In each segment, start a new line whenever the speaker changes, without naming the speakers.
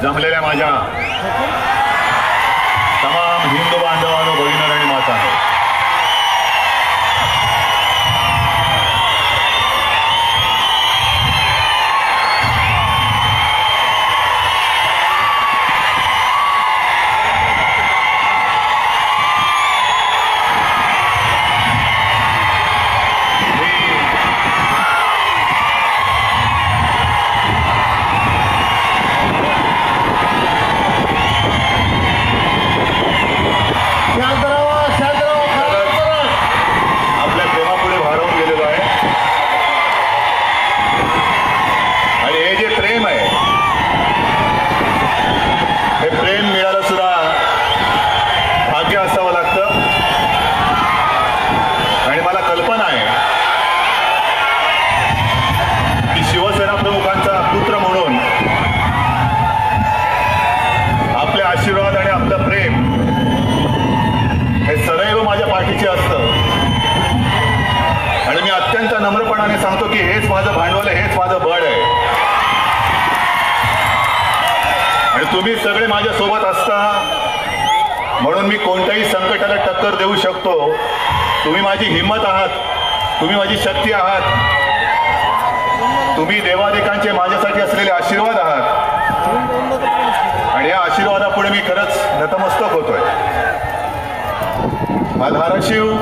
जमलेल्या माझ्या तमाम हिंदू बांधवांनो, भगिनी आणि मातांनो, नम्रपणाने सांगतो की हेच माझं भांडवल आहे, हेच माझं बळ आहे. आणि तुम्ही सगळे माझ्या सोबत असता म्हणून मी कोणत्याही संकटाला टक्कर देऊ शकतो. तुम्ही माझी हिंमत आहात, तुम्ही माझी शक्ती आहात, तुम्ही देवादेकांचे माझ्यासाठी असलेले आशीर्वाद आहात. आणि या आशीर्वादापुढे मी खरंच नतमस्तक होतोय. हा धाराशिव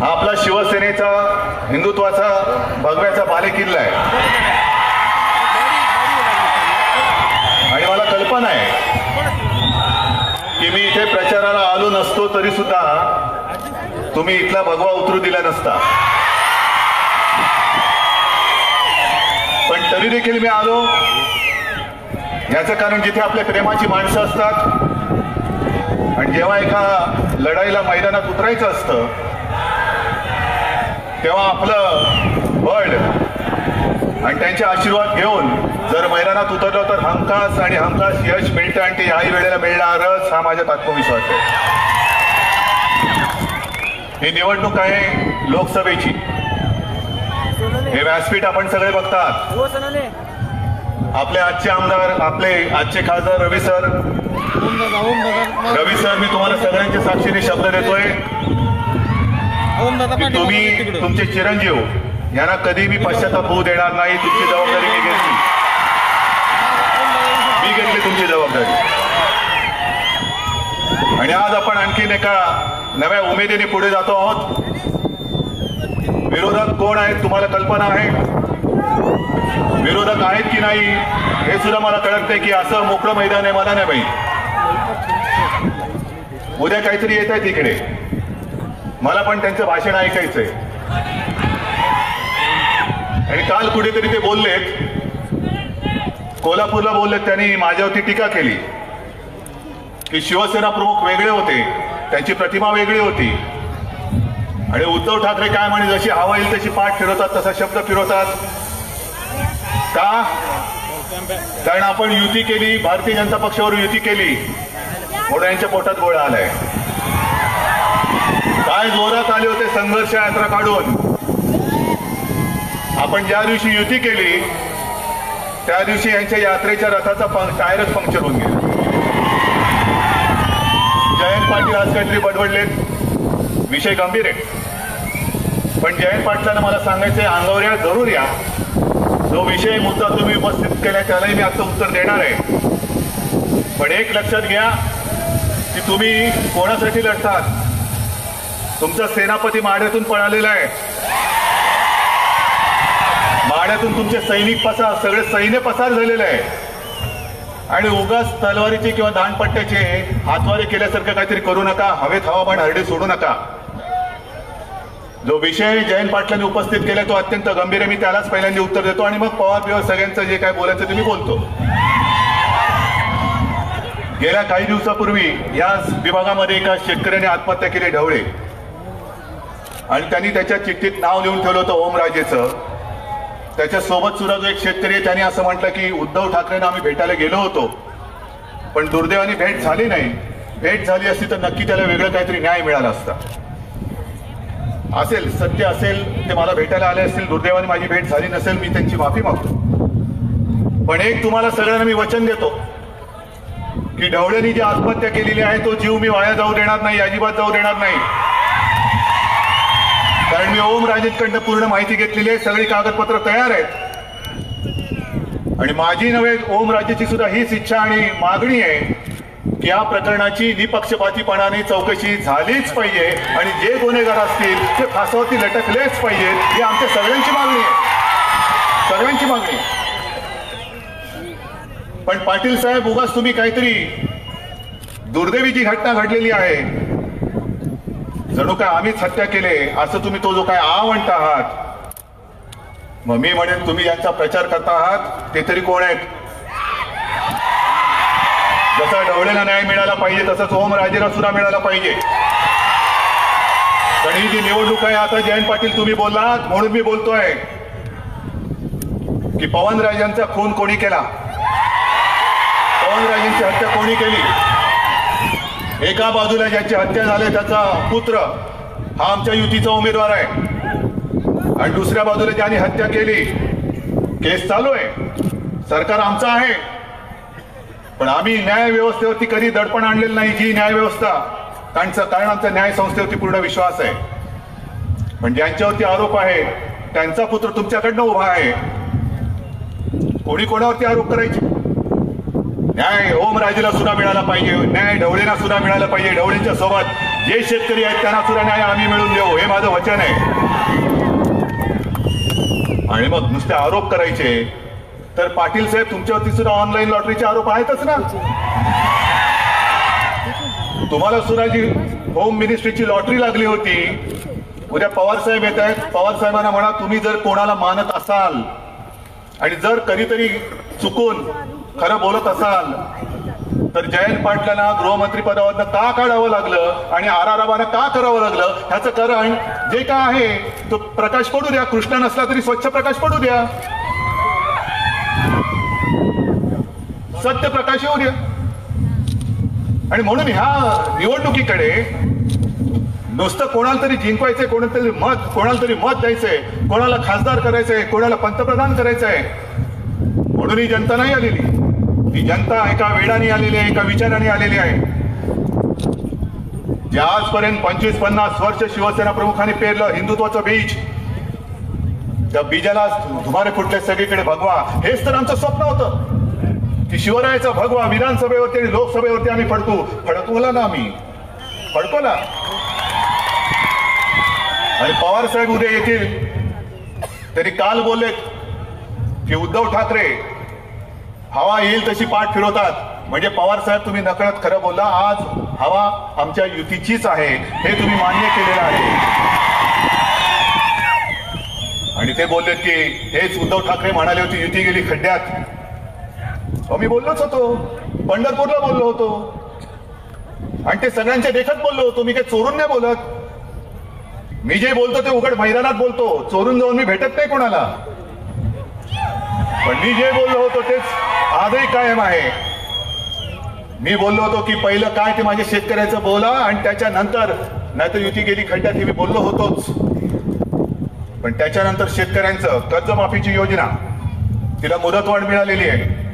हा आपला शिवसेनेचा, हिंदुत्वाचा, भगव्याचा बालेकिल्ला आहे. आणि मला कल्पना आहे की मी इथे प्रचाराला आलो नसतो तरी सुद्धा तुम्ही इथला भगवा उतरू दिला नसता. पण तरी देखील मी आलो याचं कारण जिथे आपल्या प्रेमाची माणसं असतात आणि जेव्हा एका लढाईला मैदानात उतरायचं असतं तेव्हा आपलं बळ आणि त्यांचे आशीर्वाद घेऊन जर मैदानात उतरलो तर हमखास आणि हमखास यश मिळतं. आणि ते याही वेळेला मिळणारच हा माझ्यात आत्मविश्वास आहे. ही निवडणूक आहे लोकसभेची. हे व्यासपीठ आपण सगळे बघतात. आपले आजचे आमदार, आपले आजचे खासदार रवी सर, मी तुम्हाला सगळ्यांच्या साक्षीने शब्द देतोय तुम्ही तुमचे चिरंजीव यांना कधी मी पश्चाताप होऊ देणार नाही. तुमची जबाबदारी मी घेतली तुमची जबाबदारी. आणि आज आपण आणखीन एका नव्या उमेदीने पुढे जातो आहोत. विरोधक कोण आहेत तुम्हाला कल्पना आहे? विरोधक आहेत की नाही हे सुद्धा मला कळत नाही. की असं मोकळं मैदान आहे मला नाही माहिती. उद्या काहीतरी येत आहे तिकडे, मला पण त्यांचं भाषण ऐकायचंय. आणि काल कुठेतरी ते बोललेत, कोल्हापूरला बोललेत, त्यांनी माझ्यावरती टीका केली की शिवसेना प्रमुख वेगळे होते, त्यांची प्रतिमा वेगळी होती. आणि उद्धव ठाकरे काय म्हणे, जशी हवा येईल तशी पाठ फिरवतात, तसा शब्द फिरवतात. का? कारण आपण युती केली, भारतीय जनता पक्षावर युती केली म्हणून यांच्या पोटात गोळा आलाय. काय जोरात आले होते संघर्ष यात्रा काढून. आपण ज्या दिवशी युती केली त्या दिवशी यांच्या यात्रेच्या रथाचा टायरच पंक्चर होऊन गेला. जयंत पाटील आज काहीतरी बडबडलेत, विषय गंभीर आहे. पण जयंत पाटलांना मला सांगायचंय, अंगावर या जरूर या. जो विषय मुद्दा तुम्ही उपस्थित केला त्यालाही मी आता उत्तर देणार आहे. पण एक लक्षात घ्या की तुम्ही कोणासाठी लढतात. तुमचा सेनापती माढ्यातून पळालेला आहे. माढ्यातून तुमचे सैनिक सगळे सैन्य पसार झालेले आहे. आणि उगाच तलवारीचे किंवा दांडपट्ट्याचे हातवारे केल्यासारखं काहीतरी करू नका. हवेत हवामान हरडे सोडू नका. जो विषय जयंत पाटलांनी उपस्थित केला तो अत्यंत गंभीर आहे. मी त्यालाच पहिल्यांदा उत्तर देतो आणि मग पवार सगळ्यांचं जे काय बोलायचं ते मी बोलतो. गेल्या काही दिवसापूर्वी याच विभागामध्ये एका शेतकऱ्याने आत्महत्या केली, ढवळे. आणि त्यांनी त्याच्या चिठ्ठीत नाव लिहून ठेवलं होतं ओमराजेचं. त्याच्यासोबत सुद्धा जो एक शेतकरी आहे त्याने असं म्हटलं की उद्धव ठाकरेंना आम्ही भेटायला गेलो होतो पण दुर्दैवाने भेट झाली नाही. भेट झाली असती तर नक्की त्याला वेगळं काहीतरी न्याय मिळाला असता. असेल, सत्य असेल ते मला भेटायला आले असतील, दुर्दैवाने माझी भेट झाली नसेल, मी त्यांची माफी मागतो. पण एक तुम्हाला सगळ्यांना मी वचन देतो की ढवळेंनी जी आत्महत्या केलेली आहे तो जीव मी वाया जाऊ देणार नाही, अजिबात जाऊ देणार नाही. कारण मी ओमराजेंकडनं पूर्ण माहिती घेतलेली आहे, सगळी कागदपत्र तयार आहेत. आणि माझी नव्हे, ओमराजेची सुद्धा हीच इच्छा आणि मागणी आहे की या प्रकरणाची निपक्षपातीपणाने चौकशी झालीच पाहिजे आणि जे गुन्हेगार असतील ते फासावरती लटकलेच पाहिजेत, ही आमच्या सगळ्यांची मागणी आहे, सगळ्यांची मागणी आहे. पण पाटील साहेब, उगाच तुम्ही काहीतरी दुर्दैवीची घटना घडलेली आहे, जणू काय आम्हीच हत्या केले असं तुम्ही तो जो काय म्हणता आहात, मग मी म्हणेन तुम्ही ज्यांचा प्रचार करता आहात ते तरी कोण आहेत? जसा ढवळेला न्याय मिळाला पाहिजे तसंच ओमराजेला सुद्धा मिळाला पाहिजे. पण ही जी निवडणूक आहे, आता जयंत पाटील तुम्ही बोललात म्हणून मी बोलतोय की पवनराजांचा खून कोणी केला, पवनराजेंची हत्या कोणी केली? एका बाजूला ज्याची हत्या झाली त्याचा पुत्र हा आमच्या युतीचा उमेदवार आहे आणि दुसऱ्या बाजूला ज्यांनी हत्या केली, केस चालू आहे, सरकार आमचं आहे. पण आम्ही न्याय व्यवस्थेवरती कधी दडपण आणलेलं नाही. जी न्याय व्यवस्था, कारण आमचा न्याय संस्थेवरती पूर्ण विश्वास आहे. पण ज्यांच्यावरती आरोप आहे त्यांचा पुत्र तुमच्याकडनं उभा आहे, कोणी कोणावरती आरोप करायचे? न्याय ओमराजेला सुद्धा मिळाला पाहिजे, न्याय ढवळेंना सुद्धा मिळाला पाहिजे. ढवळेंच्या सोबत जे शेतकरी आहेत त्यांना सुद्धा न्याय आम्ही मिळवून देऊ, हे माझं वचन आहे. आणि मग नुसते आरोप करायचे तर पाटील साहेब, तुमच्यावरती सुद्धा ऑनलाईन लॉटरीचे आरोप आहेतच ना. तुम्हाला सुद्धा जी होम मिनिस्ट्रीची लॉटरी लागली होती, उद्या पवार साहेब येत आहेत, पवार साहेबांना म्हणा तुम्ही जर कोणाला मानत असाल आणि जर कधीतरी चुकून खरं बोलत असाल तर जयंत पाटलांना गृहमंत्री पदावरनं का काढावं लागलं आणि आराराबानं का करावं लागलं ह्याचं कारण जे काय आहे तो प्रकाश पडू द्या. कृष्ण नसला तरी स्वच्छ प्रकाश पडू द्या, सत्य प्रकाश येऊ द्या. आणि म्हणून ह्या निवडणुकीकडे नुसतं कोणाला तरी जिंकवायचंय, कोणाला तरी मत द्यायचंय, कोणाला खासदार करायचंय, कोणाला पंतप्रधान करायचंय म्हणून ही जनता नाही आलेली. ही जनता एका वेळाने आलेली आहे, एका विचाराने आलेली आहे. जे आजपर्यंत 25-50 वर्ष शिवसेना प्रमुखांनी पेरलं हिंदुत्वाचं बीज, त्या बीजाला धुमारे फुटले सगळीकडे. भगवा हेच तर आमचं स्वप्न होतं की शिवरायाचा भगवा विधानसभेवरती आणि लोकसभेवरती आम्ही फडकवला ना, आम्ही फडकवला. आणि पवार साहेब उद्या येतील, तरी काल बोललेत की उद्धव ठाकरे हवा येईल तशी पाठ फिरवतात. म्हणजे पवार साहेब, तुम्ही नकळत खरं बोलला. आज हवा आमच्या युतीचीच आहे हे तुम्ही मान्य केलेलं आहे. आणि ते बोललेत की हेच उद्धव ठाकरे म्हणाले होते युती गेली खड्ड्यात. मी बोललोच होतो, पंढरपूरला बोललो होतो आणि ते सगळ्यांच्या देखत बोललो होतो. मी काही चोरून नाही बोलत, मी जे बोलतो ते उघड मैदानात बोलतो, चोरून जाऊन मी भेटत नाही कोणाला. पण मी जे बोललो होतो तेच आजही कायम आहे. मी बोललो होतो की पहिलं काय ते माझ्या शेतकऱ्याचं बोला आणि त्याच्यानंतर नाहीतर युती गेली खड्ड्यात, हे मी बोललो होतोच. पण त्याच्यानंतर शेतकऱ्यांचं कर्जमाफीची योजना, तिला मुदतवाढ मिळालेली आहे.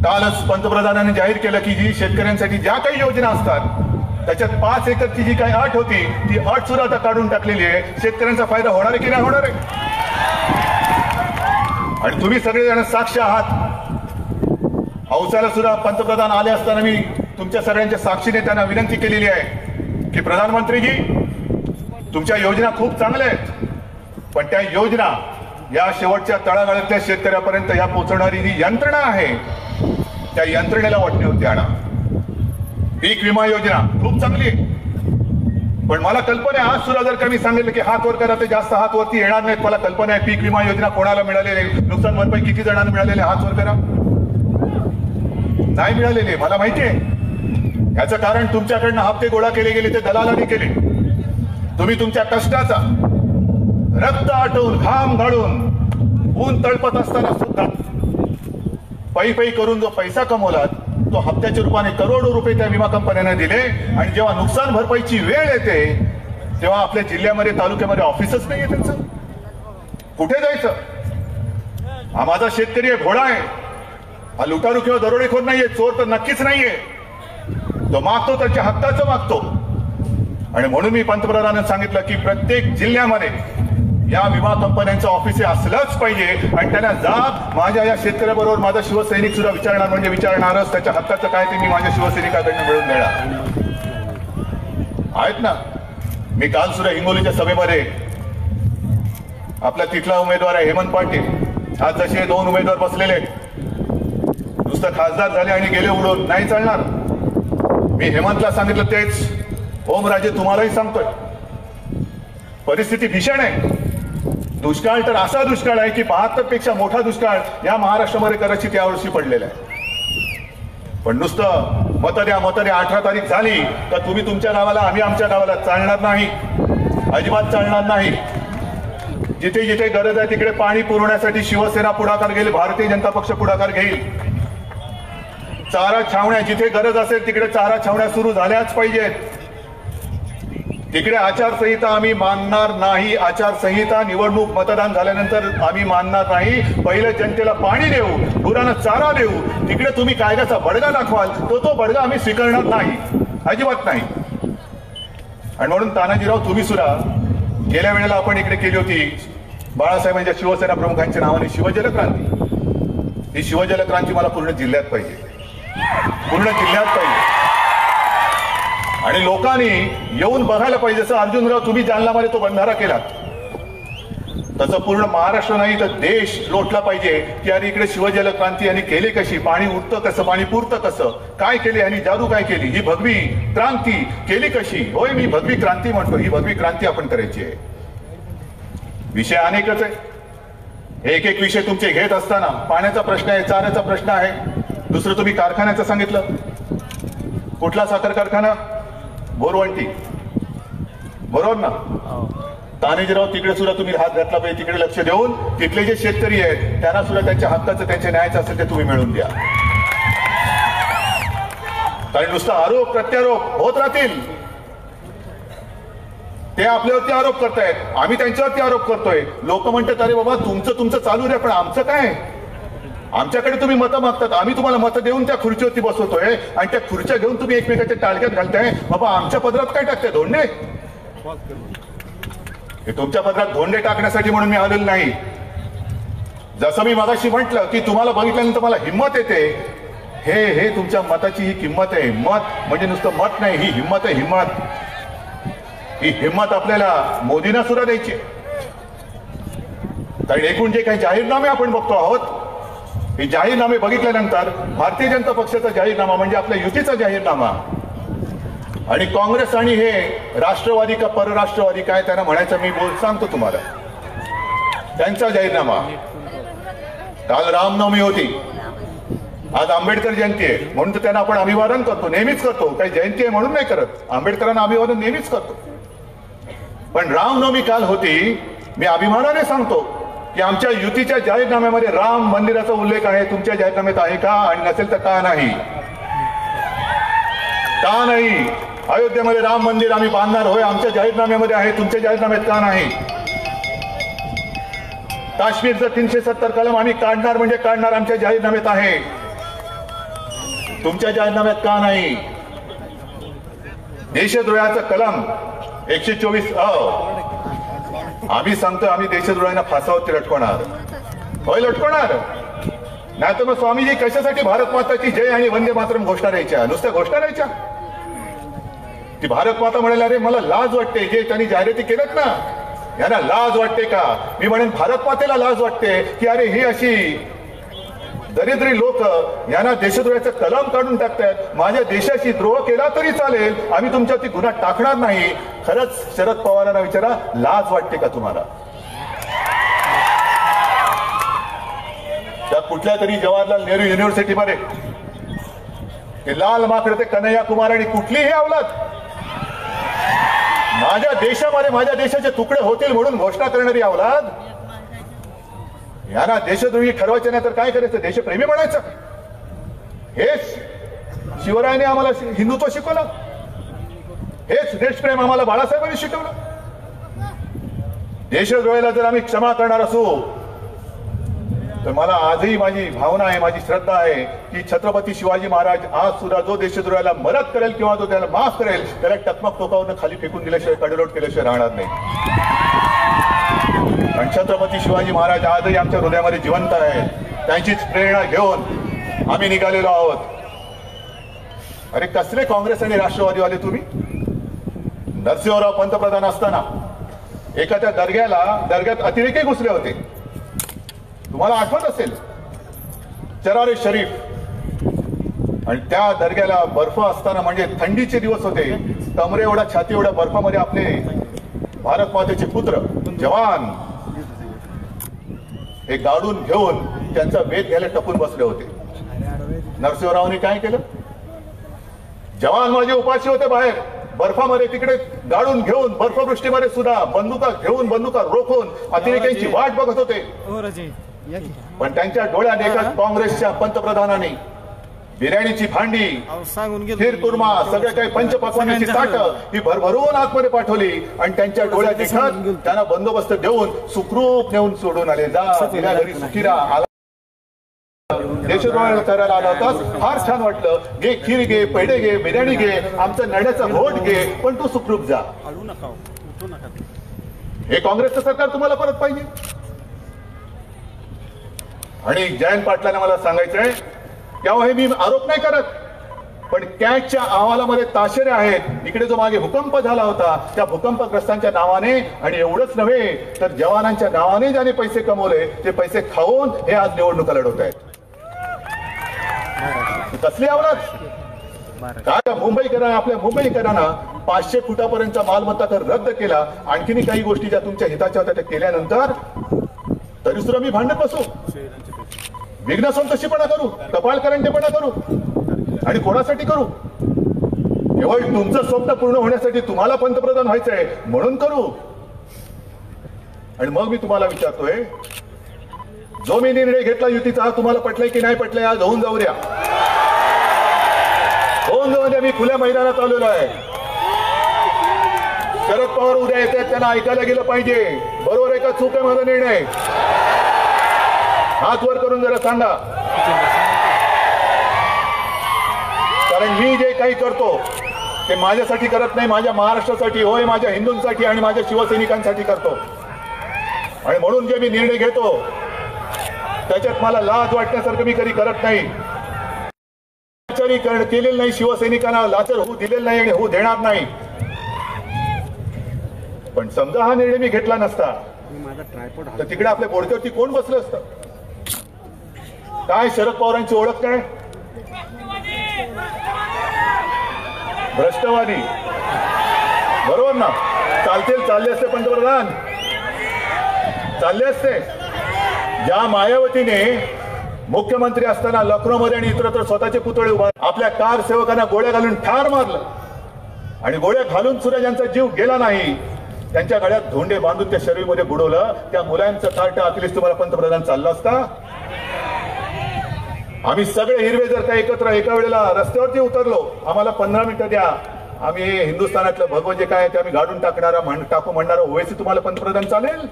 कालच पंतप्रधानांनी जाहीर केलं की जी शेतकऱ्यांसाठी ज्या काही योजना असतात त्याच्यात 5 एकरची जी काही अट होती ती अट सुद्धा आता काढून टाकलेली आहे. शेतकऱ्यांचा फायदा होणार आहे की नाही होणार आहे? आणि तुम्ही सगळेजण साक्ष आहात. औसाला सुद्धा पंतप्रधान आले असताना मी तुमच्या सगळ्यांच्या साक्षीने त्यांना विनंती केलेली आहे की प्रधानमंत्रीजी, तुमच्या योजना खूप चांगल्या आहेत, पण त्या योजना या शेवटच्या तळागाळातल्या शेतकऱ्यापर्यंत या पोहोचवणारी जी यंत्रणा आहे त्या यंत्रणेला वाटण्यावरती आणा. पीक विमा योजना खूप चांगली आहे, पण मला कल्पना आहे, आज सुद्धा जर कमी सांगितलं की हात वर करा तर जास्त हात वरती येणार नाहीत. मला कल्पना आहे पीक विमा योजना कोणाला मिळालेली, नुकसान भरपाई किती जणांना मिळालेले, हात वर करा. नाही मिळालेले, मला माहिती आहे. याचं कारण तुमच्याकडनं हप्ते गोळा केले गेले ते दलालांनी केले. तुम्ही तुमच्या कष्टाचा रक्त आटवून घाम घालून ऊन तळपत असताना सुद्धा पै करून जो पैसा कमवलात तो हप्त्याच्या रूपाने करोडो रुपये त्या विमा कंपन्यांना दिले. आणि जेव्हा नुकसान भरपाईची वेळ येते तेव्हा आपल्या जिल्ह्यामध्ये तालुक्यामध्ये ऑफिसच नाहीये त्यांचं. कुठे जायचं? हा माझा शेतकरी आहे, घोडा आहे, हा लुटारू किंवा दरोडेखोर नाहीये, चोर तर नक्कीच नाहीये. तो मागतो त्याच्या हक्काचं मागतो. आणि म्हणून मी पंतप्रधानांनी सांगितलं की प्रत्येक जिल्ह्यामध्ये या विमा कंपन्यांचं ऑफिस असलंच पाहिजे. आणि त्यांना जाब माझ्या या शेतकऱ्याबरोबर माझा शिवसैनिक सुद्धा विचारणार, म्हणजे विचारणारच. त्याच्या हक्काचं काय ते मी माझ्या शिवसैनिकाकडनं मिळवून देणार. आहेत ना. मी काल सुद्धा हिंगोलीच्या सभेमध्ये आपला तिथला उमेदवार आहे हेमंत पाटील, आज जसे 2 उमेदवार बसलेले, नुसतं खासदार झाले आणि गेले उडून, नाही चालणार. मी हेमंतला सांगितलं तेच ओमराजे तुम्हालाही सांगतोय. परिस्थिती भीषण आहे. दुष्काळ तर असा दुष्काळ आहे की 72 पेक्षा मोठा दुष्काळ या महाराष्ट्रामध्ये कदाचित यावर्षी पडलेला आहे. पण नुसतं मतं द्या 18 तारीख झाली तर तुम्ही तुमच्या गावाला, आम्ही आमच्या गावाला, चालणार नाही, अजिबात चालणार नाही. जिथे जिथे गरज आहे तिकडे पाणी पुरवण्यासाठी शिवसेना पुढाकार घेईल, भारतीय जनता पक्ष पुढाकार घेईल. चारा छावण्या जिथे गरज असेल तिकडे चारा छावण्या सुरू झाल्याच पाहिजेत. तिकडे आचारसंहिता आम्ही मानणार नाही. आचारसंहिता, निवडणूक, मतदान झाल्यानंतर आम्ही मानणार नाही. पहिलं जनतेला पाणी देऊ, गुरांना चारा देऊ. तिकडे तुम्ही कायद्याचा बडगा दाखवाल तो बडगा आम्ही स्वीकारणार नाही, अजिबात नाही. आणि म्हणून तानाजीराव तुम्ही सुद्धा गेल्या वेळेला आपण इकडे केली होती बाळासाहेबांच्या शिवसेना प्रमुखांच्या नावाने शिवजल क्रांती. ही शिवजल क्रांती मला पूर्ण जिल्ह्यात पाहिजे, पूर्ण जिल्ह्यात पाहिजे. आणि लोकांनी येऊन बघायला पाहिजे. जसं अर्जुनराव तुम्ही जालनामध्ये तो बंधारा केला, तसं पूर्ण महाराष्ट्र नाही तर देश लोटला पाहिजे की अरे इकडे शिवजल क्रांती यांनी केली कशी, पाणी उठतं कसं, पाणी पुरतं कसं, काय केले आणि जादू काय केली, ही भगवी क्रांती केली कशी. होय, मी भगवी क्रांती म्हणतो. ही भगवी क्रांती आपण करायची आहे. विषय अनेकच आहे. एक एक विषय तुमचे घेत असताना पाण्याचा प्रश्न आहे, चाऱ्याचा प्रश्न आहे. दुसरं तुम्ही कारखान्याचं सांगितलं. कुठला साखर कारखाना? बोरवंटी, बरोबर ना. तानाजीराव तिकडे सुद्धा तुम्ही हात घातला पाहिजे. तिकडे लक्ष देऊन तिथले जे शेतकरी आहेत त्यांना सुद्धा त्यांच्या हक्काचं, त्यांच्या न्यायाचं असेल ते तुम्ही मिळवून द्या. कारण नुसतं आरोप प्रत्यारोप होत राहतील. ते आपल्यावरती आरोप करतायत, आम्ही त्यांच्यावरती आरोप करतोय. लोक म्हणतात अरे बाबा तुमचं चालू द्या, पण आमचं काय? आमच्याकडे तुम्ही मतं मागतात, आम्ही तुम्हाला मतं देऊन त्या खुर्चीवरती बसवतोय आणि त्या खुर्च्या घेऊन तुम्ही एकमेकाच्या टाळक्यात घालताय. बाबा आमच्या पदरात काय टाकताय? धोंडे? हे तुमच्या पदरात धोंडे टाकण्यासाठी म्हणून मी आलेलो नाही. जसं मी मगाशी म्हटलं की तुम्हाला बघितल्यानंतर मला हिंमत येते. हे तुमच्या मताची ही किंमत आहे. मत म्हणजे नुसतं मत नाही, ही हिंमत आहे. ही हिंमत आपल्याला मोदींना सुद्धा द्यायची. कारण एकूण जे काही जाहीरनामे आपण बघतो आहोत, हे जाहीरनामे बघितल्यानंतर भारतीय जनता पक्षाचा जाहीरनामा म्हणजे आपल्या युतीचा जाहीरनामा आणि काँग्रेस आणि हे राष्ट्रवादी का परराष्ट्रवादी काय त्यांना म्हणायचं मी सांगतो तुम्हाला. त्यांचा जाहीरनामा. काल रामनवमी होती, आज आंबेडकर जयंती आहे म्हणून तर त्यांना आपण अभिवादन करतो, नेहमीच करतो. काही जयंती आहे म्हणून नाही करत, आंबेडकरांना अभिवादन नेहमीच करतो. पण रामनवमी काल होती. मी अभिमानाने सांगतो की आमच्या युतीच्या जाहीरनाम्यामध्ये राम मंदिराचा उल्लेख आहे. तुमच्या जाहीरनाम्यात आहे का? आणि नसेल तर का नाही? का नाही? अयोध्येमध्ये राम मंदिर आम्ही बांधणार, होय, आमच्या जाहीरनाम्यामध्ये आहे. तुमच्या जाहीरनाम्यात का नाही? काश्मीरचं 370 कलम आम्ही काढणार म्हणजे काढणार, आमच्या जाहीरनाम्यात आहे. तुमच्या जाहीरनाम्यात का नाही? देशद्रोहाचं कलम 124 आम्ही सांगतो आम्ही देशद्रोहांना फासावरती लटकवणार. होय, लटकवणार. नाही तर मग स्वामीजी कशासाठी भारत माताची जय आणि वंदे मातरम घोषणा द्यायच्या? नुसत्या घोषणा द्यायच्या? ती भारत माता म्हणायला अरे मला लाज वाटते. जे त्यांनी जाहिराती केल्यात ना, यांना लाज वाटते का? मी म्हणेन भारत मातेला लाज वाटते की अरे ही अशी दरिद्री लोक यांना देशद्रोहाचं कलम काढून टाकतात. माझ्या देशाशी द्रोह केला तरी चालेल, आम्ही तुमच्यावरती गुन्हा टाकणार नाही. खरंच शरद पवारांना विचारा, लाज वाटते का तुम्हाला? त्या कुठल्या तरी जवाहरलाल नेहरू युनिव्हर्सिटीमध्ये ते लाल माकड ते कन्हैया कुमार आणि कुठलीही अवलाद माझ्या देशामध्ये माझ्या देशाचे तुकडे होतील म्हणून घोषणा करणारी अवलाद, यांना देशद्रोही ठरवायचे नाही तर काय करायचं? देशप्रेमी म्हणायचं. हेच शिवरायाने आम्हाला हिंदुत्व शिकवलं, हेच देशप्रेम आम्हाला बाळासाहेबांनी शिकवलं. देशद्रोहाला जर आम्ही क्षमा करणार असू तर मला आजही माझी भावना आहे, माझी श्रद्धा आहे की छत्रपती शिवाजी महाराज आज सुद्धा जो देशद्रोहाला मदत करेल किंवा जो त्याला माफ करेल त्याला टकमक टोकावरून खाली फेकून दिल्याशिवाय कडेलोट केल्याशिवाय राहणार नाही. आणि छत्रपती शिवाजी महाराज आजही आमच्या हृदयामध्ये जिवंत आहे. त्यांचीच प्रेरणा घेऊन आम्ही निघालेलो आहोत. अरे कसले काँग्रेस आणि राष्ट्रवादीवाले तुम्ही? नरसिंहराव पंतप्रधान असताना एखाद्या दर्ग्यात अतिरेकी घुसले होते. तुम्हाला आठवत असेल चरारे शरीफ. आणि त्या दर्ग्याला बर्फ असताना म्हणजे थंडीचे दिवस होते. कमरे एवढा छाती एवढ्या बर्फामध्ये आपले भारत मातेचे पुत्र जवान हे गाडून घेऊन त्यांचा वेध घ्यायला टपून बसले होते. नरसिंहरावांनी काय केलं? जवान माझे उपाशी होते बाहेर बर्फामध्ये, तिकडे गाडून घेऊन बर्फवृष्टीमध्ये सुद्धा बंदुका रोखून अतिरेक्यांची वाट बघत होते. पण त्यांच्या डोळ्यात एका काँग्रेसच्या पंतप्रधानांनी बिर्याणीची भांडी, खीर कुर्मा, सगळे काही पंचपक्वान्याची ताटं ही भरभरून आतमध्ये पाठवली आणि त्यांच्या डोळ्यात देखत त्यांना बंदोबस्त देऊन सुखरूप नेऊन सोडून आले. जा तिला घरी सुखी राहा. देशद्रोह करायला आला होता, फार छान वाटलं. घे खीर घे, पेढे घे, बिर्याणी घे, आमचं नड्याचं घोट घे, पण तू सुखरूप जा. हे काँग्रेसचं सरकार तुम्हाला परत पाहिजे. आणि जयंत पाटलांना मला सांगायचंय तेव्हा हे मी आरोप नाही करत, पण कॅगच्या अहवालामध्ये ताशेरे आहेत. इकडे जो मागे भूकंप झाला होता त्या भूकंपग्रस्तांच्या नावाने आणि एवढंच नव्हे तर जवानांच्या नावाने ज्याने पैसे कमवले ते पैसे खाऊन हे आज निवडणुका लढवत आहेत. कसली आवडत काय? आपल्या मुंबईकरांना 500 फुटापर्यंतचा मालमत्ता कर रद्द केला. आणखीन काही गोष्टी ज्या तुमच्या हिताच्या होत्या त्या केल्यानंतर तरी सुद्धा मी भांडत बसू, विघ्न संतोषीपणा करू, कपाळकरंडेपणा करू आणि कोणासाठी करू? केवळ तुमचं स्वप्न पूर्ण होण्यासाठी, तुम्हाला पंतप्रधान व्हायचंय म्हणून करू. आणि मग मी तुम्हाला विचारतोय, जो मी निर्णय घेतला युतीचा हा तुम्हाला पटलाय की नाही पटलाय? आज होऊन जाऊ द्या, होऊन जाऊ द्या. मी खुल्या मैदानात आलेलो आहे. शरद पवार उद्या येतात, त्यांना ऐकायला गेलं पाहिजे. बरोबर आहे का चूक आहे माझा निर्णय? हात वर करून जरा सांगा. कारण मी जे काही करतो ते माझ्यासाठी करत नाही, माझ्या महाराष्ट्रासाठी, होय माझ्या हिंदूंसाठी आणि माझ्या शिवसैनिकांसाठी करतो. आणि म्हणून जे मी निर्णय घेतो त्याच्यात मला लाज वाटण्यासारखं मी कधी करत नाही. केलेलं नाही, शिवसैनिकांना लाचर होऊ दिलेलं नाही आणि होऊ देणार नाही. पण समजा हा निर्णय मी घेतला नसता तर तिकडे आपल्या बोडक्यावरती कोण बसलं असतं? काय शरद पवारांची ओळख काय? भ्रष्टवादी. बरोबर ना? चालले असते पंतप्रधान, चालले असते. ज्या मायावतीने मुख्यमंत्री असताना लखनौमध्ये आणि इतरत्र स्वतःचे पुतळे उभा आपल्या कार सेवकांना गोळ्या घालून ठार मारलं आणि गोळ्या घालून सुद्धा ज्यांचा जीव गेला नाही त्यांच्या गळ्यात धोंडे बांधून त्या शरीरमध्ये बुडवलं, त्या मुलांचं कार्ट अखिलेश तुम्हाला पंतप्रधान चाललं असता? आम्ही सगळे हिरवे जर का एकत्र एका वेळेला रस्त्यावरती उतरलो, आम्हाला 15 मिनिटं द्या, आम्ही हिंदुस्थानातलं भगवं जे काय ते आम्ही गाडून टाकू म्हणणारा ओवेसी तुम्हाला पंतप्रधान चालेल?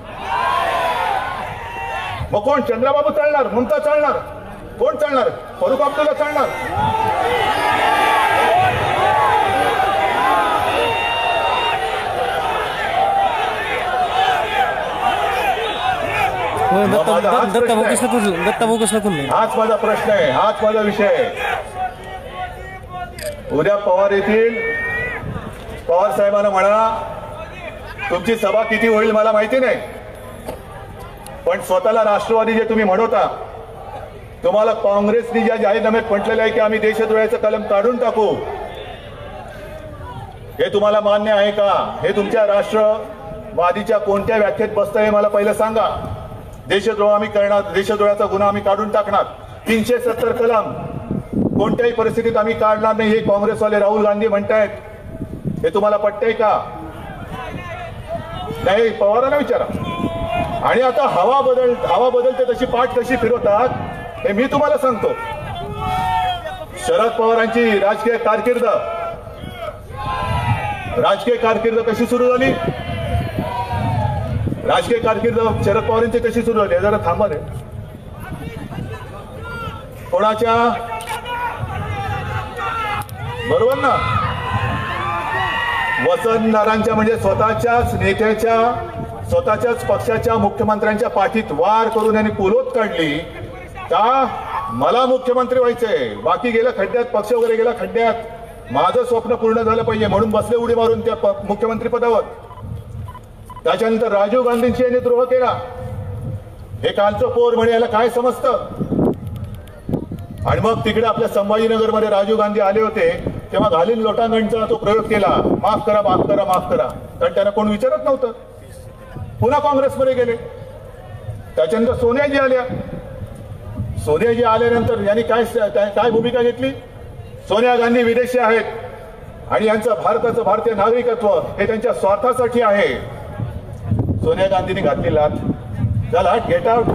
मग कोण? चंद्रबाबू चालणार? मुमता चालणार? कोण चालणार? फारुख अब्दुल्ला चालणार? हाच माझा प्रश्न आहे, हाच माझा विषय आहे. उद्या पवार येतील, पवार साहेबांना म्हणा तुमची सभा किती होईल मला माहिती नाही, पण स्वतःला राष्ट्रवादी जे तुम्ही म्हणवता, तुम्हाला काँग्रेसने ज्या जाहीरनाम्यात म्हटलेलं आहे की आम्ही देशद्रोहाचं कलम काढून टाकू, हे तुम्हाला मान्य आहे का? हे तुमच्या राष्ट्रवादीच्या कोणत्या व्याख्येत बसतं हे मला पहिलं सांगा. देशद्रोह आम्ही करणार, देशद्रोहाचा गुन्हा आम्ही काढून टाकणार. 370 कलम कोणत्याही परिस्थितीत आम्ही काढणार नाही हे काँग्रेसवाले राहुल गांधी म्हणतायत. हे तुम्हाला पटतंय का? नाही, पवारांना विचारा. आणि आता हवा बदलते तशी पाठ कशी फिरवतात हे मी तुम्हाला सांगतो. शरद पवारांची राजकीय कारकीर्द कशी सुरू झाली? राजकीय कारकीर्द शरद पवारांची कशी सुरू झाली जरा थांबा रे. कोणाच्या बरोबर ना, वसंतदारांच्या म्हणजे स्वतःच्याच नेत्याच्या स्वतःच्याच पक्षाच्या मुख्यमंत्र्यांच्या पाठीत वार करून यांनी कुलोत काढली का मला मुख्यमंत्री व्हायचंय, बाकी गेलं खड्ड्यात, पक्ष वगैरे गेला खड्ड्यात, माझं स्वप्न पूर्ण झालं पाहिजे म्हणून बसले उडी मारून त्या मुख्यमंत्री पदावर. त्याच्यानंतर राजीव गांधींशी यांनी द्रोह केला. हे कालचं पोर म्हणे याला काय समजतं. आणि मग तिकडे आपल्या संभाजीनगरमध्ये राजीव गांधी आले होते तेव्हा घालीन लोटांगणचा तो प्रयोग केला, माफ करा माफ करा माफ करा, कारण त्यांना कोण विचारत नव्हतं. पुन्हा काँग्रेसमध्ये गेले. त्याच्यानंतर सोनियाजी आल्या. सोनियाजी आल्यानंतर यांनी काय भूमिका घेतली. सोनिया गांधी विदेशी आहेत आणि यांचं भारताचं भारतीय नागरिकत्व हे त्यांच्या स्वार्थासाठी आहे. सोनिया गांधींनी घातली लाथ, चला गेट आउट.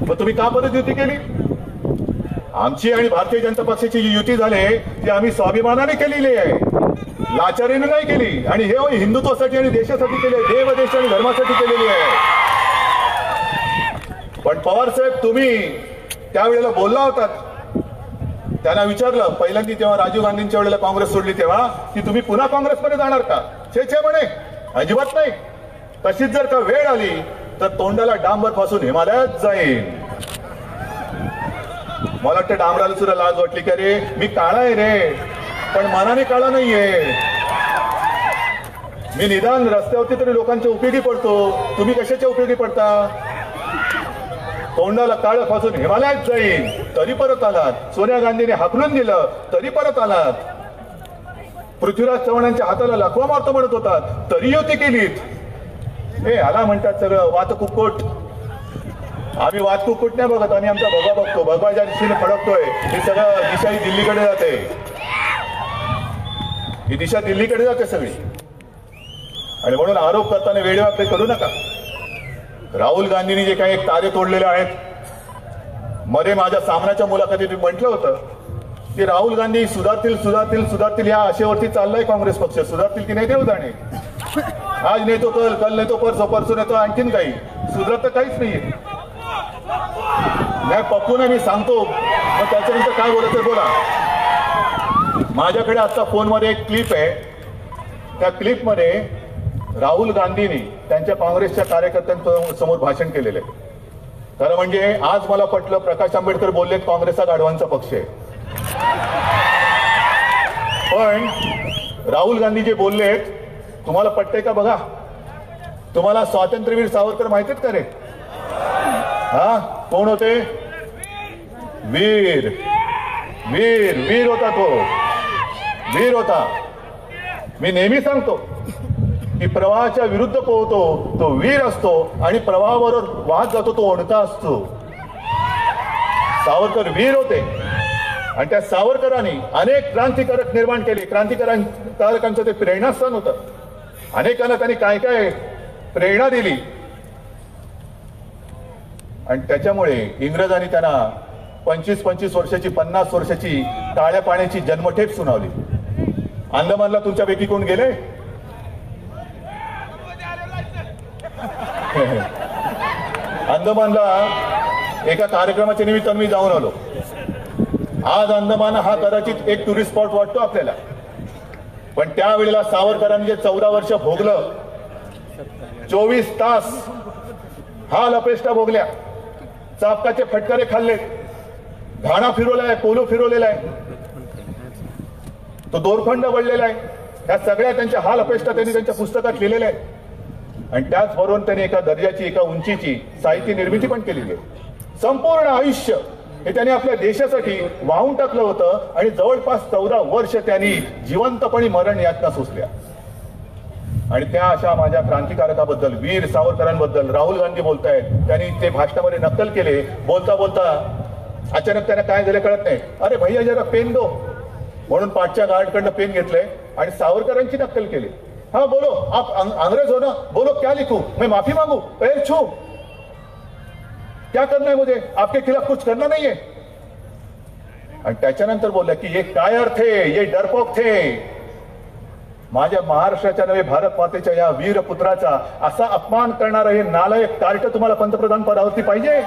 मग तुम्ही का परत युती केली. आमची आणि भारतीय जनता पक्षाची जी युती झाली ती आम्ही स्वाभिमानाने केलेली आहे, लाचारीने नाही केली. आणि हे हिंदुत्वासाठी आणि देशासाठी केले, देव देश आणि धर्मासाठी केलेली आहे. पण पवार साहेब तुम्ही त्यावेळेला बोलला होता, त्यांना विचारलं पहिल्यांदा तेव्हा राजीव गांधींच्या वेळेला काँग्रेस सोडली तेव्हा की तुम्ही पुन्हा काँग्रेसमध्ये जाणार का. छे म्हणे अजिबात नाही. तशीच जर का वेळ आली तर तोंडाला डांबर फासून हिमालयात जाईल. मला वाटतं डांबराला सुद्धा लाज वाटली की अरे मी काळा आहे रे पण मनाने काळा नाहीये. मी निदान रस्त्यावरती तरी लोकांच्या उपयोगी पडतो, तुम्ही कशाच्या उपयोगी पडता. तोंडाला काळं फासून हिमालयात जाईल तरी परत आलात. सोनिया गांधीने हाकलून दिलं तरी परत आलात. पृथ्वीराज चव्हाणांच्या हाताला लकवा मारतो म्हणत होता तरी युती केलीत. हे आला म्हणतात सगळं वात कुक्कुट. आम्ही वात कुक्कुट नाही बघत, आम्ही आमचा भगवा बघतो. भगवा ज्या दिशेने फडकतोय ही सगळं दिशा ही दिल्लीकडे जाते, ही दिशा दिल्लीकडे जाते सगळी. आणि म्हणून आरोप करताना वेडेवाकडे करू नका. राहुल गांधींनी जे काही तारे तोडलेले आहेत, मध्ये माझ्या सामनाच्या मुलाखतीत म्हटलं होतं की राहुल गांधी सुधारतील सुधारतील सुधारतील या आशेवरती चाललाय काँग्रेस पक्ष. सुधारतील की नाही देव जाणे. आज नेतो कल नेतो परसो परसो नेतो आणखीन काही सुधारत तर काहीच नाहीये. नाही पप्पूने मी सांगतो मग त्याच्यानंतर काय बोलायचं बोला. माझ्याकडे आता फोनमध्ये एक क्लिप आहे. त्या क्लिपमध्ये राहुल गांधींनी त्यांच्या काँग्रेसच्या कार्यकर्त्यांसमोर भाषण केलेलं आहे. खरं म्हणजे आज मला पटलं प्रकाश आंबेडकर बोललेत काँग्रेस हा गाढवांचा पक्ष आहे. पण राहुल गांधी जे बोललेत तुम्हाला पटतंय का बघा. तुम्हाला स्वातंत्र्यवीर सावरकर माहितीत का रे. हा कोण होते. वीर वीर वीर होता तो, वीर होता. मी नेहमी सांगतो की प्रवाहाच्या विरुद्ध पोहतो तो वीर असतो आणि प्रवाहाबरोबर वाहत जातो तो ओढता असतो. सावरकर वीर होते आणि त्या सावरकरांनी अनेक क्रांतिकारक निर्माण केले. क्रांतिकारकांचं ते प्रेरणास्थान होतं. अनेकांना त्यांनी काय काय प्रेरणा दिली आणि त्याच्यामुळे इंग्रजांनी त्यांना 25-25 वर्षाची 50 वर्षाची काळ्या पाण्याची जन्मठेप सुनावली. अंदमानला तुमच्यापैकी कोण गेले. अंदमानला एका कार्यक्रमाच्या निमित्तानं मी जाऊन आलो. आज अंदमान हा कदाचित एक टुरिस्ट स्पॉट वाटतो आपल्याला, पण त्यावेळेला सावरकरांनी जे 14 वर्ष भोगलं, 24 तास हाल अपेष्टा भोगल्या, चापकाचे फटकारे खाल्ले, घाणा फिरवलाय, पोलो फिरवलेला आहे, तो दोरखंड वळलेला आहे. ह्या सगळ्या त्यांच्या हाल अपेष्टा त्यांनी त्यांच्या पुस्तकात लिहिलेल्या आहेत. आणि त्याचबरोबर त्यांनी एका दर्जाची एका उंचीची साहित्य निर्मिती पण केलेली आहे. संपूर्ण आयुष्य हे त्यांनी आपल्या देशासाठी वाहून टाकलं होतं आणि जवळपास 14 वर्ष त्यांनी जिवंतपणे मरण यातना सोसल्या. आणि त्या अशा माझ्या क्रांतिकारकाबद्दल, वीर सावरकरांबद्दल राहुल गांधी बोलतायत. त्यांनी ते भाषणामध्ये नक्कल केले. बोलता बोलता अचानक त्यांना काय झालं कळत नाही. अरे भैया जरा पेन दो म्हणून पाठच्या गार्डकडनं पेन घेतलंय आणि सावरकरांची नक्कल केली. हाँ बोलो, आप अंग्रेज हो ना, बोलो क्या लिखूं, मैं माफी मांगू, पैर छू, क्या करना है मुझे, आपके खिलाफ कुछ करना नहीं है. आणि त्याच्यानंतर बोलला की ये कायर थे, ये डरपोक थे. माझ्या महाराष्ट्राच्या नव्हे भारत मातेच्या या वीर पुत्राचा असा अपमान करणारं हे नालायक कार्ट तुम्हाला पंतप्रधान पदावरती पाहिजे?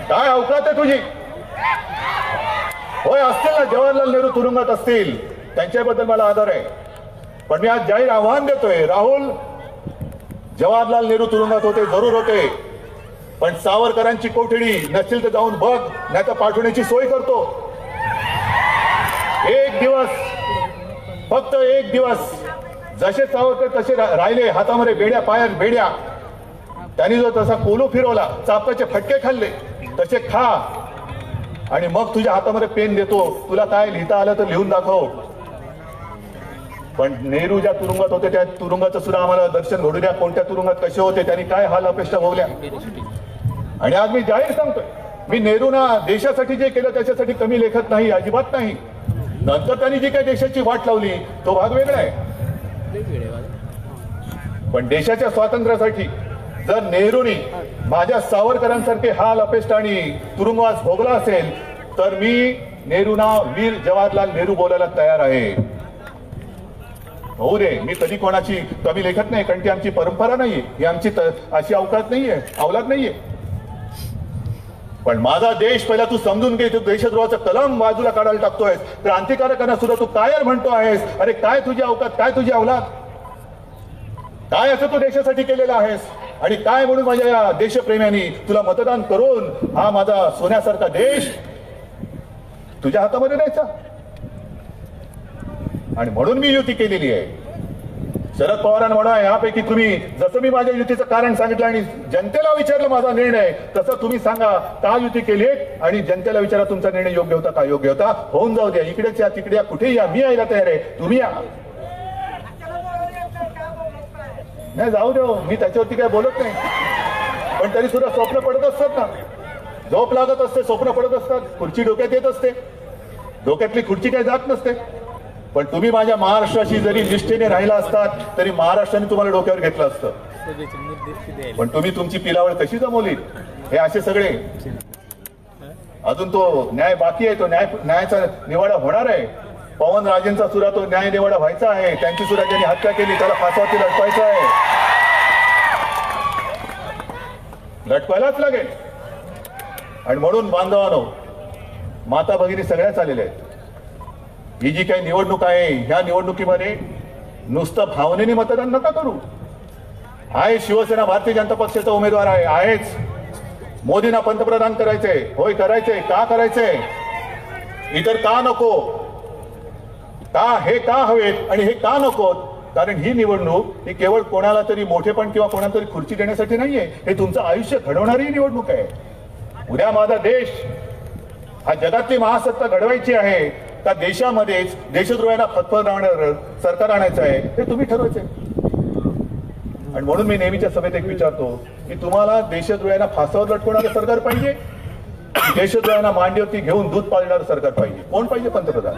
काय अवकात आहे तुझी? होय, असतील ना जवाहरलाल नेहरू तुरुंगात असतील, त्यांच्याबद्दल मला आदर आहे, पण मी आज जाहीर आव्हान देतोय, राहुल, जवाहरलाल नेहरू तुरुंगात होते, जरूर होते, पण सावरकरांची कोठडी नसेल तर जाऊन बघ, नाही तर पाठवण्याची सोय करतो. एक दिवस, फक्त एक दिवस, जसे सावरकर तसे राहिले, हातामध्ये बेड्या, पायात बेड्या, त्यांनी जो तसा कोलू फिरवला, चापाचे फटके खाल्ले, तसे खा आणि मग तुझ्या हातामध्ये पेन देतो, तुला काय लिहिता आलं तर लिहून दाखव. पण नेहरू ज्या तुरुंगात होते त्या तुरुंगाचं सुद्धा आम्हाला दर्शन घडू द्या, कोणत्या तुरुंगात कसे होते, त्यांनी काय हाल अपेक्षा भोगल्या. आणि आज मी जाहीर सांगतोय, मी नेहरूंना देशासाठी जे केलं त्याच्यासाठी कमी लेखत नाही, अजिबात नाही. नंतर त्यांनी जी काही देशाची वाट लावली तो भाग वेगळा आहे, पण देशाच्या स्वातंत्र्यासाठी जर नेहरूंनी माझ्या सावरकरांसारखे हाल अपेष्टा आणि तुरुंगवास भोगला असेल तर मी नेहरूंना वीर जवाहरलाल नेहरू बोलायला तयार आहे. होऊ दे, मी कधी कोणाची कमी लेखत नाही, कारण ती आमची परंपरा नाहीये, ही आमची अशी अवकात नाहीये, अवलाद नाहीये. पण माझा देश पहिला तू समजून घे, तू देशद्रोहाचं कलम बाजूला काढायला टाकतोयस, क्रांतिकारकांना सुद्धा तू काय म्हणतो आहेस? अरे काय तुझी अवकात, काय तुझी अवलाद, काय असं तू देशासाठी केलेलं आहेस? आणि काय म्हणून माझ्या या देशप्रेम्यांनी तुला मतदान करून हा माझा सोन्यासारखा देश तुझ्या हातामध्ये द्यायचा? आणि म्हणून मी युती केलेली आहे. शरद पवारांना म्हणा, यापैकी तुम्ही जसं मी माझ्या युतीचं कारण सांगितलं आणि जनतेला विचारलं माझा निर्णय, तसं तुम्ही सांगा का युती केली आणि जनतेला विचारा तुमचा निर्णय योग्य होता का योग्य होता. होऊन जाऊ द्या, इकडेच या तिकडे या, कुठेही या, मी यायला तयार आहे, तुम्ही या. नाही जाऊ दे, मी त्याच्यावरती काय बोलत नाही, पण तरी सुद्धा स्वप्न पडत असतात ना, झोप लागत असते, स्वप्न पडत असतात, खुर्ची डोक्यात येत असते, डोक्यातली खुर्ची काय जात नसते. पण तुम्ही माझ्या महाराष्ट्राशी जरी निष्ठेने राहिला असतात तरी महाराष्ट्राने तुम्हाला डोक्यावर घेतलं असतं, पण तुम्ही तुमची पिलावळ कशी जमवली? हे असे सगळे, अजून तो न्याय बाकी आहे, तो न्यायाचा निवाडा होणार आहे. पवन राजेंचा सुद्धा तो न्याय निवाडा व्हायचा आहे, त्यांची सुद्धा ज्यांनी हत्या केली त्याला फासावरती लटवायचं आहे, लटवायलाच लागेल. आणि म्हणून बांधवांनो, माता भगिनी सगळ्याच आलेल्या आहेत. ही जी काही निवडणूक आहे, ह्या निवडणुकीमध्ये नुसतं भावनेने मतदान नका करू. आहे शिवसेना भारतीय जनता पक्षाचा उमेदवार आहे, आहेच. मोदींना पंतप्रधान करायचंय, होय करायचंय. का करायचंय? इतर का नको, का हे का हवेत आणि हे का नको? कारण ही निवडणूक ही केवळ कोणाला तरी मोठेपण किंवा कोणाला तरी खुर्ची देण्यासाठी नाहीये, हे तुमचं आयुष्य घडवणारी निवडणूक आहे. उद्या माझा देश हा जगातली महासत्ता घडवायची आहे का देशामध्येच देशद्रोहांना फतफतणारं सरकार आणायचं आहे, हे तुम्ही ठरवायचंय. आणि म्हणून मी नेहमीच्या सभेत एक विचारतो की तुम्हाला देशद्रोहांना फासावर लटकवणारं सरकार पाहिजे, देशद्रोहांना मांडीवरती घेऊन दूध पाजणारं सरकार पाहिजे? कोण पाहिजे पंतप्रधान?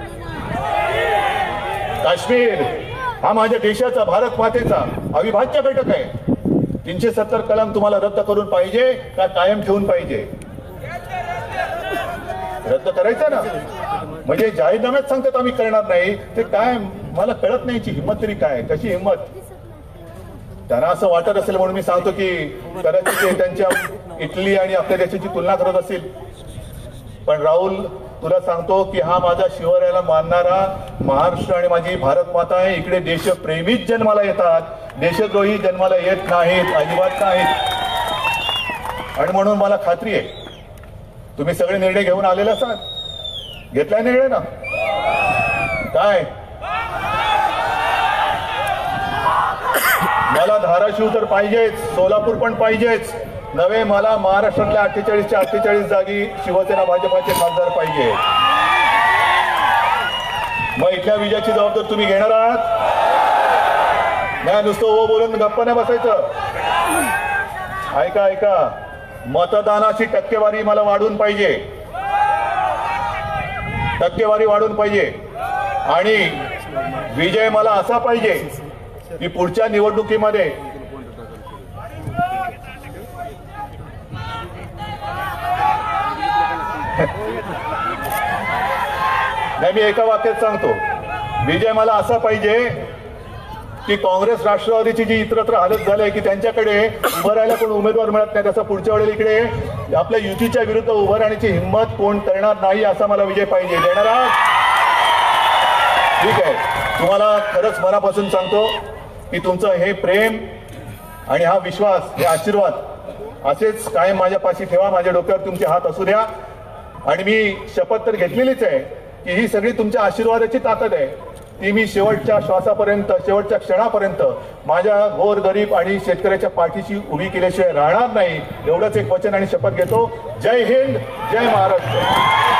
काश्मीर हा माझ्या देशाचा, भारत मातेचा अविभाज्य घटक आहे. 370 कलम तुम्हाला रद्द करून पाहिजे का कायम ठेवून पाहिजे? रद्द करायचं ना, म्हणजे जाहीरनाम्यात सांगतात आम्ही करणार नाही, ते काय मला कळत नाही. हिंमत तरी काय, कशी हिंमत? त्यांना असं वाटत असेल म्हणून मी सांगतो की कदाचित ते त्यांच्या इटली आणि आपल्या देशाची तुलना करत असतील. पण राहुल, तुला सांगतो की हा माझा शिवरायाला मानणारा महाराष्ट्र आणि माझी भारत माता आहे. इकडे देशप्रेमीच जन्माला येतात, देशद्रोही जन्माला येत नाहीत, अजिबात नाहीत. आणि म्हणून मला खात्री आहे तुम्ही सगळे निर्णय घेऊन आलेले असाल. घेतलाय निर्णय ना? काय मला धाराशिव तर पाहिजेच, सोलापूर पण पाहिजेच नव्हे, मला महाराष्ट्रातल्या 48च्या 48 जागी शिवसेना भाजपाचे खासदार पाहिजे. मग इथल्या विजयाची जबाबदारी तुम्ही घेणार आहात? नाही नुसतं ओ बोलून गप्पा नाही बसायचं. ऐका ऐका, मतदानाची टक्केवारी मला वाढून पाहिजे, टक्केवारी वाढून पाहिजे. आणि विजय मला असा पाहिजे की पुढच्या निवडणुकीमध्ये नाही, मी एका वाक्यात सांगतो, विजय मला असा पाहिजे की काँग्रेस राष्ट्रवादीची जी इतरत्र हालत झाली की त्यांच्याकडे उभं राहायला कोण उमेदवार मिळत नाही, त्याचा पुढच्या वेळेला इकडे आपल्या युतीच्या विरुद्ध उभं राहण्याची हिंमत कोण करणार नाही असा मला विजय पाहिजे. देणार आहात? ठीक आहे. तुम्हाला खरंच मनापासून सांगतो की तुमचं हे प्रेम आणि हा विश्वास, हे आशीर्वाद असेच कायम माझ्यापाशी ठेवा. माझ्या डोक्यावर तुमचे हात असू द्या. आणि मी शपथ तर घेतलेलीच आहे की ही सगळी तुमच्या आशीर्वादाची ताकद आहे, ती मी शेवटच्या श्वासापर्यंत, शेवटच्या क्षणापर्यंत माझ्या गोरगरीब आणि शेतकऱ्याच्या पाठीशी उभी केल्याशिवाय राहणार नाही. एवढंच एक वचन आणि शपथ घेतो. जय हिंद, जय महाराष्ट्र.